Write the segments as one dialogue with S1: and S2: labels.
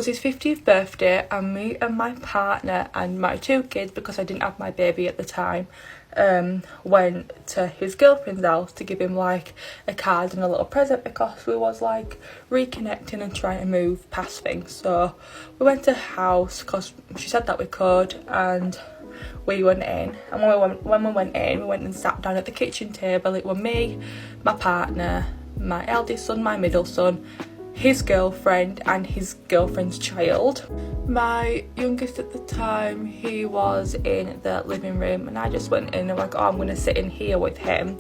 S1: was his 50th birthday, and me and my partner and my 2 kids, because I didn't have my baby at the time, went to his girlfriend's house to give him like a card and a little present, because we was like reconnecting and trying to move past things. So we went to her house because she said that we could, and we went in. And when we went in, we went and sat down at the kitchen table. It were me, my partner, my eldest son, my middle son, his girlfriend and his girlfriend's child. My youngest at the time, he was in the living room, and I just went in and like, oh, I'm going to sit in here with him.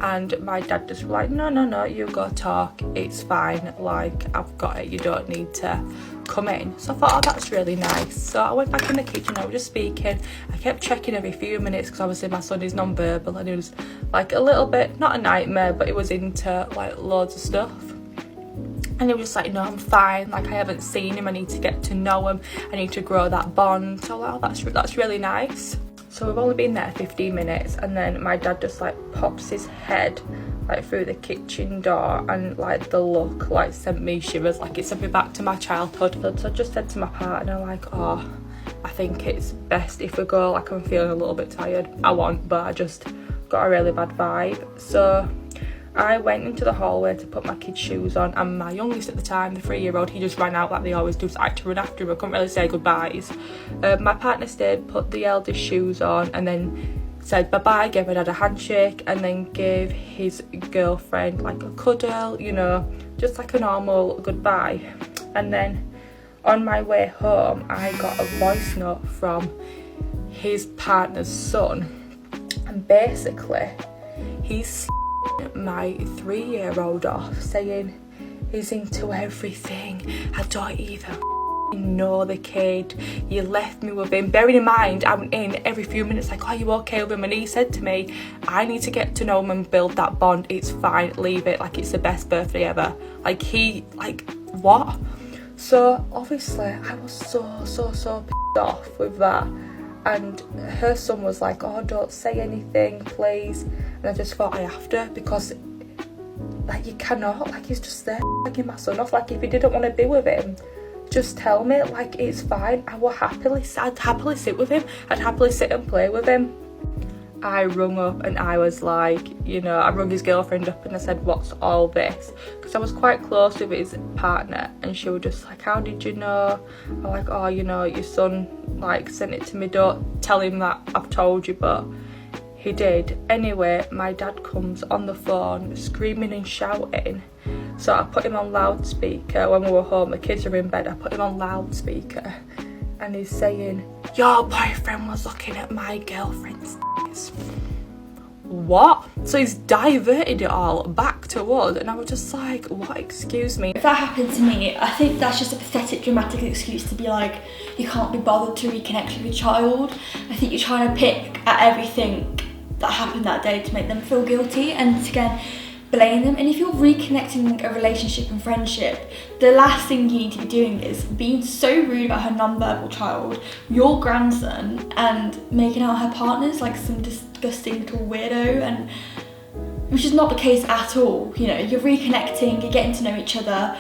S1: And my dad just was like, no, you go talk, it's fine, like I've got it, you don't need to come in. So I thought, oh, that's really nice. So I went back in the kitchen, I was just speaking. I kept checking every few minutes because obviously my son is non-verbal, and he was like a little bit, not a nightmare, but he was into like loads of stuff. And he was just like, no, I'm fine, like I haven't seen him, I need to get to know him, I need to grow that bond. So like, oh, that's really nice. So we've only been there 15 minutes, and then my dad just like pops his head like through the kitchen door, and like the look like sent me shivers, like it sent me back to my childhood. So I just said to my partner like, oh, I think it's best if we go, like I'm feeling a little bit tired. I won't, but I just got a really bad vibe. So I went into the hallway to put my kids' shoes on, and my youngest at the time, the 3-year-old, he just ran out like they always do, so I had to run after him. I couldn't really say goodbyes. My partner stayed, put the eldest shoes on, and then said bye-bye, gave my dad a handshake, and then gave his girlfriend like a cuddle, you know, just like a normal goodbye. And then on my way home, I got a voice note from his partner's son, and basically he's my 3-year-old off, saying he's into everything, I don't even know the kid, you left me with him. Bearing in mind I'm in every few minutes like, are you okay with him? And he said to me, I need to get to know him and build that bond, it's fine, leave it, like it's the best birthday ever. Like he, like what? So obviously I was so pissed off with that. And her son was like, oh, don't say anything, please. And I just thought I have to, because like you cannot, like he's just there fucking my son off. Like if you didn't want to be with him, just tell me, like it's fine. I'd happily sit with him, I'd happily sit and play with him. I rung up and I was like, you know, I rung his girlfriend up and I said, what's all this? Because I was quite close with his partner, and she was just like, how did you know? I'm like, oh, you know, your son like sent it to me, don't tell him that I've told you, but he did. Anyway, my dad comes on the phone screaming and shouting. So I put him on loudspeaker when we were home, the kids are in bed, I put him on loudspeaker, and he's saying, your boyfriend was looking at my girlfriend's tits. What? So he's diverted it all back to us, and I was just like, what, excuse me?
S2: If that happened to me, I think that's just a pathetic, dramatic excuse to be like, you can't be bothered to reconnect with your child. I think you're trying to pick at everything that happened that day to make them feel guilty and to again blame them. And if you're reconnecting a relationship and friendship, the last thing you need to be doing is being so rude about her non-verbal child, your grandson, and making out her partners like some disgusting little weirdo, and which is not the case at all. You know, you're reconnecting, you're getting to know each other,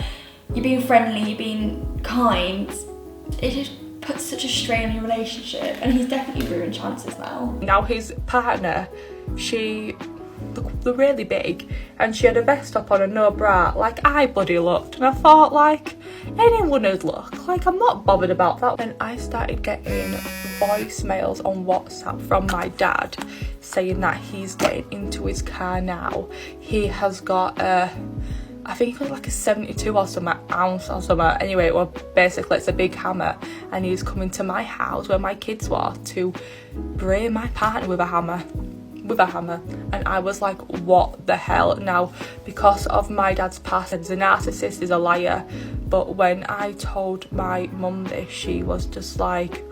S2: you're being friendly, you're being kind. It just puts such a strain on your relationship, and he's definitely ruined chances now.
S1: Now his partner, they're really big, and she had a vest up on and no bra, like I bloody looked, and I thought like anyone would look, like I'm not bothered about that. And I started getting voicemails on WhatsApp from my dad saying that he's getting into his car now. He has got I think it was like a 72 or something ounce or something. Anyway, well, basically it's a big hammer, and he's coming to my house where my kids were to brain my partner with a hammer. And I was like, what the hell? Now, because of my dad's past, he's a narcissist, he's a liar, but when I told my mum this, she was just like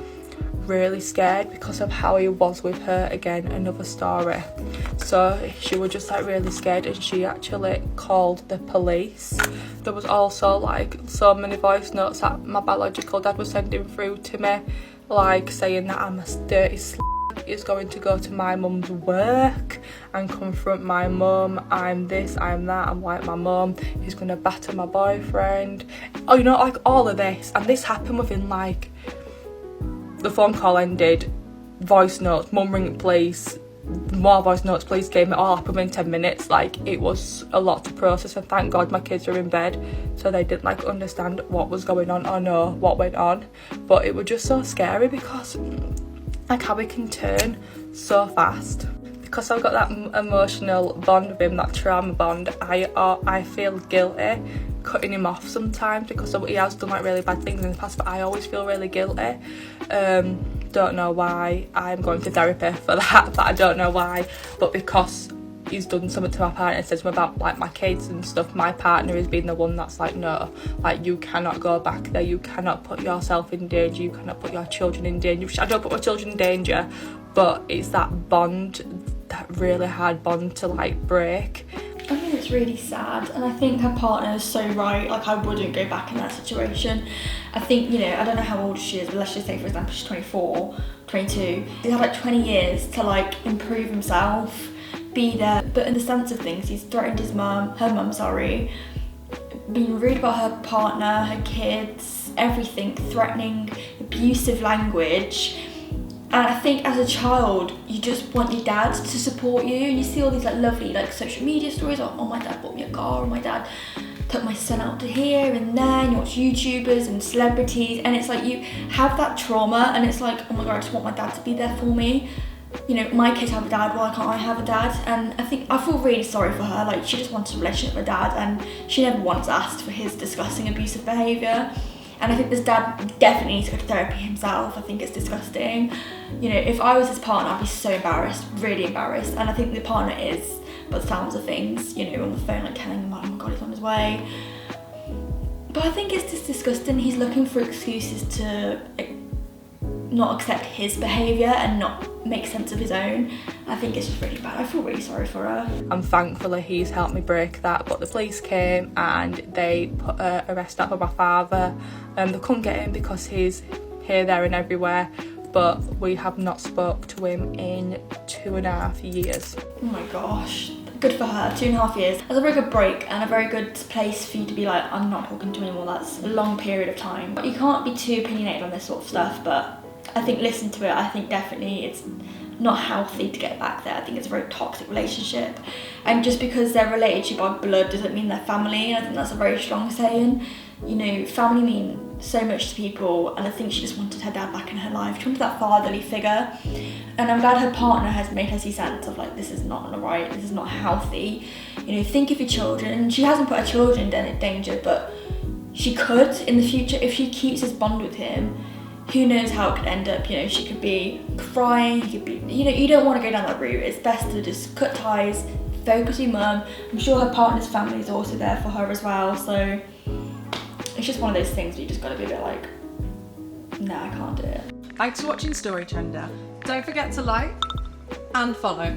S1: really scared because of how he was with her. Again, another story. So she was just like really scared, and she actually called the police. There was also like so many voice notes that my biological dad was sending through to me, like saying that I'm a dirty is going to go to my mum's work and confront my mum. I'm this, I'm that, I'm like my mum. He's going to batter my boyfriend. Oh, you know, like all of this. And this happened within like, the phone call ended, voice notes, mum ring police, more voice notes, police came, it all happened within 10 minutes. Like, it was a lot to process, and thank God my kids were in bed, so they didn't like understand what was going on or know what went on. But it was just so scary because like how it can turn so fast. Because I've got that emotional bond with him, that trauma bond, I feel guilty cutting him off sometimes because he has done like really bad things in the past, but I always feel really guilty. Don't know why. I'm going to therapy for that, but I don't know why. But because he's done something to my partner and said to him about like my kids and stuff, my partner has been the one that's like, no, like you cannot go back there, you cannot put yourself in danger, you cannot put your children in danger. I don't put my children in danger, but it's that bond, that really hard bond to like break.
S2: I think it's really sad, and I think her partner is so right. Like, I wouldn't go back in that situation. I think, you know, I don't know how old she is, but let's just say, for example, she's 24, 22. He's had like 20 years to like improve himself, be there. But in the sense of things, he's threatened her mum, being rude about her partner, her kids, everything, threatening, abusive language. And I think as a child, you just want your dad to support you. And you see all these like lovely like social media stories, oh my dad bought me a car, or my dad took my son out to here and there, and you watch YouTubers and celebrities, and it's like you have that trauma, and it's like, oh my God, I just want my dad to be there for me. You know, my kids have a dad, why can't I have a dad? And I think I feel really sorry for her. Like, she just wanted a relationship with her dad, and she never once asked for his disgusting abusive behaviour. And I think this dad definitely needs to go to therapy himself. I think it's disgusting. You know, if I was his partner, I'd be so embarrassed, really embarrassed. And I think the partner is, by the sounds of things, you know, on the phone, like telling him, oh my God, he's on his way. But I think it's just disgusting. He's looking for excuses to not accept his behaviour and not make sense of his own. I think it's just really bad. I feel really sorry for her.
S1: And thankfully he's helped me break that, but the police came and they put an arrest out for my father, and they couldn't get him because he's here, there and everywhere, but we have not spoke to him in 2.5 years.
S2: Oh my gosh. Good for her, 2.5 years. That's a very good break and a very good place for you to be like, I'm not talking to him anymore. That's a long period of time. But you can't be too opinionated on this sort of stuff, but I think listen to it. I think definitely it's not healthy to get back there. I think it's a very toxic relationship. And just because they're related to you by blood doesn't mean they're family. And I think that's a very strong saying. You know, family mean so much to people, and I think she just wanted her dad back in her life. She wanted that fatherly figure. And I'm glad her partner has made her see sense of like, this is not right, this is not healthy. You know, think of your children. She hasn't put her children in danger, but she could in the future if she keeps this bond with him. Who knows how it could end up. You know, she could be crying, he could be, you know, you don't want to go down that route. It's best to just cut ties, focus on your mum. I'm sure her partner's family is also there for her as well, so it's just one of those things where you just got to be a bit like, no, I can't do it.
S3: Thanks for watching StoryTrender. Don't forget to like and follow.